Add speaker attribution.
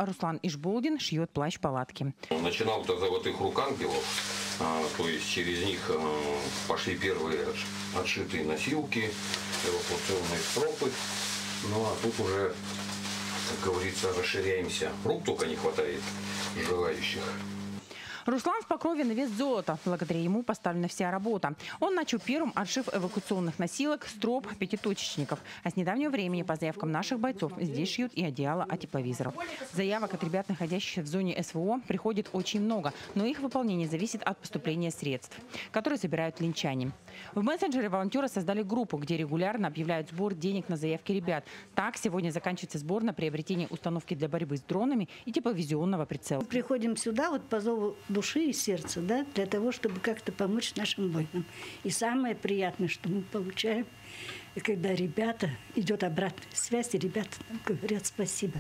Speaker 1: Руслан Ишбулдин шьет плащ-палатки.
Speaker 2: Начинал-то золотых рук ангелов, то есть через них пошли первые отшитые носилки, эвакуационные стропы. Ну а тут уже, как говорится, расширяемся. Рук только не хватает желающих.
Speaker 1: Руслан в Покрове на вес золота. Благодаря ему поставлена вся работа. Он начал первым отшив эвакуационных носилок, строп, пятиточечников. А с недавнего времени, по заявкам наших бойцов, здесь шьют и одеяла от тепловизоров. Заявок от ребят, находящихся в зоне СВО, приходит очень много, но их выполнение зависит от поступления средств, которые собирают линчане. В мессенджере волонтеры создали группу, где регулярно объявляют сбор денег на заявки ребят. Так, сегодня заканчивается сбор на приобретение установки для борьбы с дронами и тепловизионного прицела.
Speaker 3: Приходим сюда вот по зову души и сердца, да, для того, чтобы как-то помочь нашим воинам. И самое приятное, что мы получаем, когда ребята, идет обратная связь, и ребята нам говорят спасибо.